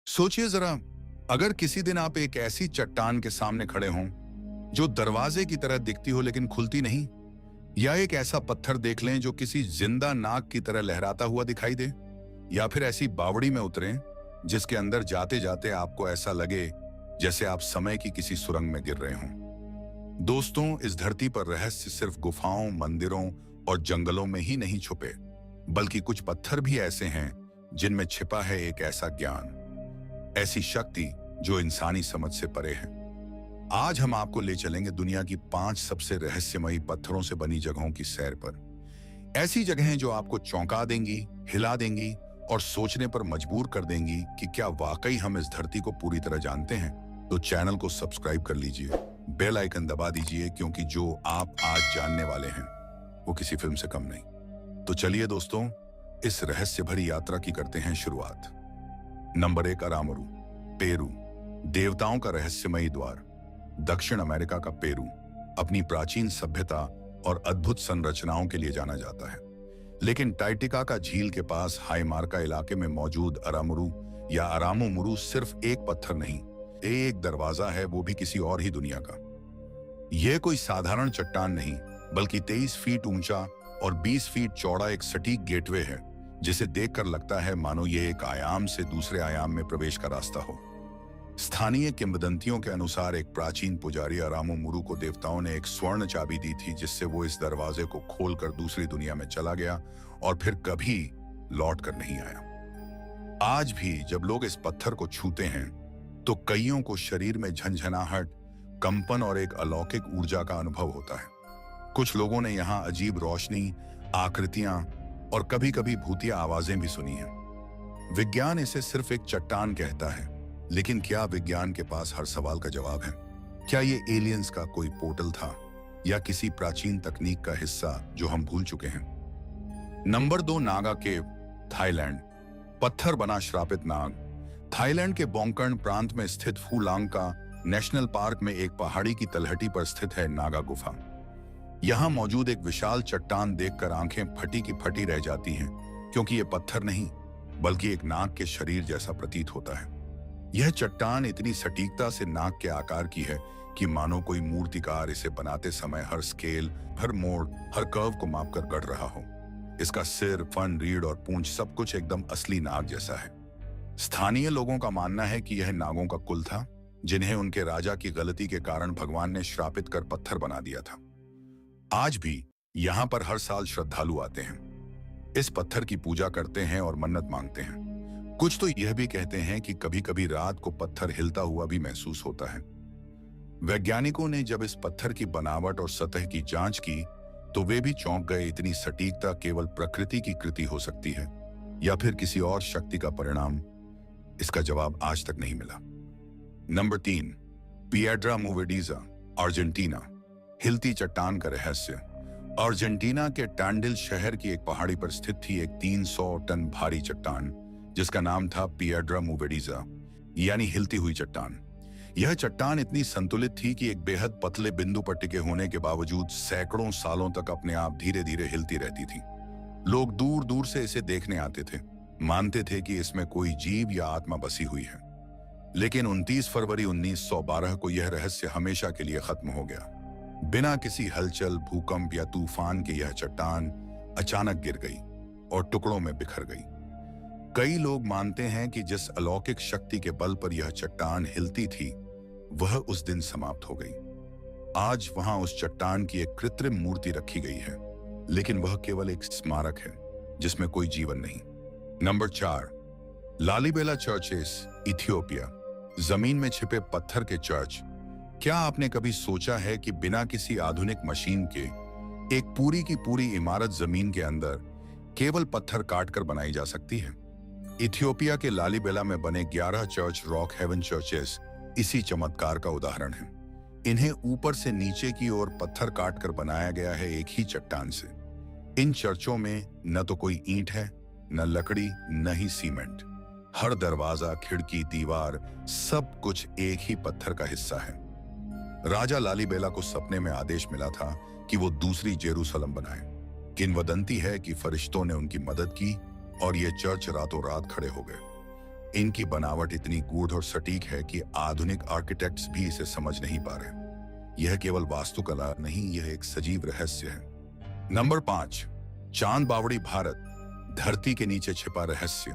सोचिए जरा, अगर किसी दिन आप एक ऐसी चट्टान के सामने खड़े हों जो दरवाजे की तरह दिखती हो लेकिन खुलती नहीं, या एक ऐसा पत्थर देख लें जो किसी जिंदा नाग की तरह लहराता हुआ दिखाई दे, या फिर ऐसी बावड़ी में उतरें जिसके अंदर जाते जाते आपको ऐसा लगे जैसे आप समय की किसी सुरंग में गिर रहे हों। दोस्तों, इस धरती पर रहस्य सिर्फ गुफाओं, मंदिरों और जंगलों में ही नहीं छुपे, बल्कि कुछ पत्थर भी ऐसे हैं जिनमें छिपा है एक ऐसा ज्ञान, ऐसी शक्ति जो इंसानी समझ से परे है। आज हम आपको ले चलेंगे दुनिया की 5 सबसे रहस्यमयी पत्थरों से बनी जगहों की सैर पर। ऐसी जगहें जो आपको चौंका देंगी, हिला देंगी और सोचने पर मजबूर कर देंगी कि क्या वाकई हम इस धरती को पूरी तरह जानते हैं। तो चैनल को सब्सक्राइब कर लीजिए, बेल आइकन दबा दीजिए, क्योंकि जो आप आज जानने वाले हैं वो किसी फिल्म से कम नहीं। तो चलिए दोस्तों, इस रहस्य भरी यात्रा की करते हैं शुरुआत। नंबर 1, अरामरू, पेरू, देवताओं का रहस्यमयी द्वार। दक्षिण अमेरिका का पेरू अपनी प्राचीन सभ्यता और अद्भुत संरचनाओं के लिए जाना जाता है, लेकिन टाइटिकाका झील के पास हाईमार्का इलाके में मौजूद अरामरू या अरामोमुरू सिर्फ एक पत्थर नहीं, एक दरवाजा है, वो भी किसी और ही दुनिया का। यह कोई साधारण चट्टान नहीं, बल्कि 23 फीट ऊंचा और 20 फीट चौड़ा एक सटीक गेटवे है, जिसे देखकर लगता है मानो ये एक आयाम से दूसरे आयाम में प्रवेश का रास्ता हो। स्थानीय किंवदंतियों के अनुसार एक प्राचीन पुजारी अरामोमुरू को देवताओं ने एक स्वर्ण चाबी दी थी, जिससे वो इस दरवाजे को खोलकर दूसरी दुनिया में चला गया और फिर कभी लौट कर नहीं आया। आज भी जब लोग इस पत्थर को छूते हैं तो कईयों को शरीर में झंझनाहट, कंपन और एक अलौकिक ऊर्जा का अनुभव होता है। कुछ लोगों ने यहाँ अजीब रोशनी, आकृतियां और कभी-कभी भूतिया आवाजें भी सुनी हैं। विज्ञान इसे सिर्फ एक चट्टान कहता है, लेकिन क्या विज्ञान के पास हर सवाल का जवाब है? क्या ये एलियंस का कोई पोर्टल था या किसी प्राचीन तकनीक का हिस्सा जो हम भूल चुके हैं? नंबर 2, नागा केव, थाईलैंड। पत्थर बना श्रापित नाग। थाईलैंड के बोंगकर्न प्रांत में स्थित फूलांका नेशनल पार्क में एक पहाड़ी की तलहटी पर स्थित है नागा गुफा। यहां मौजूद एक विशाल चट्टान देखकर आंखें फटी की फटी रह जाती हैं, क्योंकि यह पत्थर नहीं बल्कि एक नाग के शरीर जैसा प्रतीत होता है। यह चट्टान इतनी सटीकता से नाग के आकार की है कि मानो कोई मूर्तिकार इसे बनाते समय हर स्केल, हर मोड़, हर कर्व को मापकर गढ़ रहा हो। इसका सिर, फन, रीढ़ और पूंछ सब कुछ एकदम असली नाग जैसा है। स्थानीय लोगों का मानना है कि यह नागों का कुल था, जिन्हें उनके राजा की गलती के कारण भगवान ने श्रापित कर पत्थर बना दिया था। आज भी यहाँ पर हर साल श्रद्धालु आते हैं, इस पत्थर की पूजा करते हैं और मन्नत मांगते हैं। कुछ तो यह भी कहते हैं कि कभी-कभी रात को पत्थर हिलता हुआ भी महसूस होता है। वैज्ञानिकों ने जब इस पत्थर की बनावट और सतह की जांच की तो वे भी चौंक गए। इतनी सटीकता केवल प्रकृति की कृति हो सकती है या फिर किसी और शक्ति का परिणाम? इसका जवाब आज तक नहीं मिला। Number 3, Piedra Movediza, Argentina. हिलती चट्टान का रहस्य। अर्जेंटीना के टैंडिल शहर की एक पहाड़ी पर स्थित थी एक 300 टन भारी चट्टान, जिसका नाम था पिएड्रा मूवेडिजा, यानी हिलती हुई चट्टान। यह चट्टान इतनी संतुलित थी कि एक बेहद पतले बिंदु पर टिके होने के बावजूद सैकड़ों सालों तक अपने आप धीरे धीरे हिलती रहती थी। लोग दूर दूर से इसे देखने आते थे, मानते थे कि इसमें कोई जीव या आत्मा बसी हुई है। लेकिन 29 फरवरी 1912 को यह रहस्य हमेशा के लिए खत्म हो गया। बिना किसी हलचल, भूकंप या तूफान के यह चट्टान अचानक गिर गई और टुकड़ों में बिखर गई। कई लोग मानते हैं कि जिस अलौकिक शक्ति के बल पर यह चट्टान हिलती थी, वह उस दिन समाप्त हो गई। आज वहां उस चट्टान की एक कृत्रिम मूर्ति रखी गई है, लेकिन वह केवल एक स्मारक है जिसमें कोई जीवन नहीं। Number 4, Lalibela churches, Ethiopia. जमीन में छिपे पत्थर के चर्च। क्या आपने कभी सोचा है कि बिना किसी आधुनिक मशीन के एक पूरी की पूरी इमारत जमीन के अंदर केवल पत्थर काटकर बनाई जा सकती है? इथियोपिया के लालीबेला में बने 11 चर्च, रॉक हेवन चर्चेस, इसी चमत्कार का उदाहरण है। इन्हें ऊपर से नीचे की ओर पत्थर काटकर बनाया गया है एक ही चट्टान से। इन चर्चों में न तो कोई ईंट है, न लकड़ी, न ही सीमेंट। हर दरवाजा, खिड़की, दीवार, सब कुछ एक ही पत्थर का हिस्सा है। राजा लालीबेला को सपने में आदेश मिला था कि वो दूसरी जेरूसलम बनाए। किंवदंती है कि फरिश्तों ने उनकी मदद की और ये चर्च रातों रात खड़े हो गए। इनकी बनावट इतनी गूढ़ और सटीक है कि आधुनिक आर्किटेक्ट्स भी इसे समझ नहीं पा रहे। यह केवल वास्तुकला नहीं, यह एक सजीव रहस्य है। नंबर 5, चांद बावड़ी भारत, धरती के नीचे छिपा रहस्य।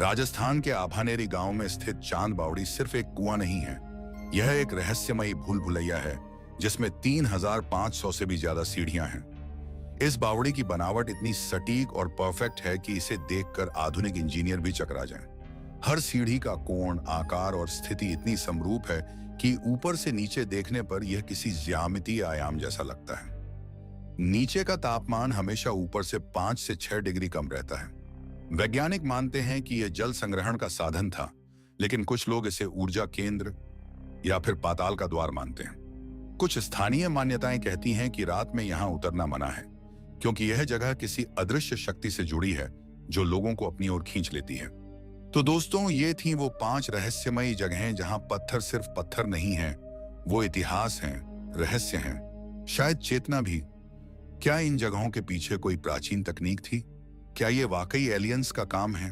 राजस्थान के आभानेरी गांव में स्थित चांद बावड़ी सिर्फ एक कुआं नहीं है, यह एक रहस्यमयी भूल भुलैया है जिसमें 3500 से भी ज्यादा सीढ़ियां हैं। इस बावड़ी की बनावट इतनी सटीक और परफेक्ट है कि इसे देखकर आधुनिक इंजीनियर भी चकरा जाएं। हर सीढ़ी का कोण, आकार और स्थिति इतनी समरूप है कि ऊपर से नीचे देखने पर यह किसी ज्यामितीय आयाम जैसा लगता है। नीचे का तापमान हमेशा ऊपर से 5 से 6 डिग्री कम रहता है। वैज्ञानिक मानते हैं कि यह जल संग्रहण का साधन था, लेकिन कुछ लोग इसे ऊर्जा केंद्र या फिर पाताल का द्वार मानते हैं। कुछ स्थानीय मान्यताएं कहती हैं कि रात में यहां उतरना मना है, क्योंकि यह जगह किसी अदृश्य शक्ति से जुड़ी है जो लोगों को अपनी ओर खींच लेती है। तो दोस्तों, ये थी वो 5 रहस्यमयी जगहें जहां पत्थर सिर्फ पत्थर नहीं है, वो इतिहास हैं, रहस्य हैं, शायद चेतना भी। क्या इन जगहों के पीछे कोई प्राचीन तकनीक थी? क्या ये वाकई एलियंस का काम है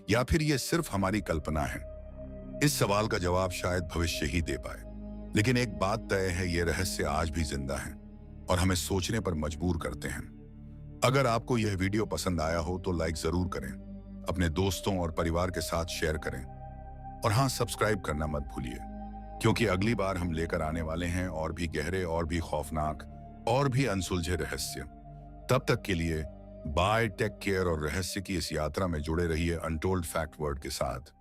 या फिर ये सिर्फ हमारी कल्पना है? इस सवाल का जवाब शायद भविष्य ही दे पाए, लेकिन एक बात तय है, ये रहस्य आज भी जिंदा है और हमें सोचने पर मजबूर करते हैं। अगर आपको यह वीडियो पसंद आया हो तो लाइक जरूर करें, अपने दोस्तों और परिवार के साथ शेयर करें और हाँ, सब्सक्राइब करना मत भूलिए, क्योंकि अगली बार हम लेकर आने वाले हैं और भी गहरे, और भी खौफनाक, और भी अनसुलझे रहस्य। तब तक के लिए बाय, टेक केयर और रहस्य की इस यात्रा में जुड़े रहिए अनटोल्ड फैक्ट वर्ल्ड के साथ।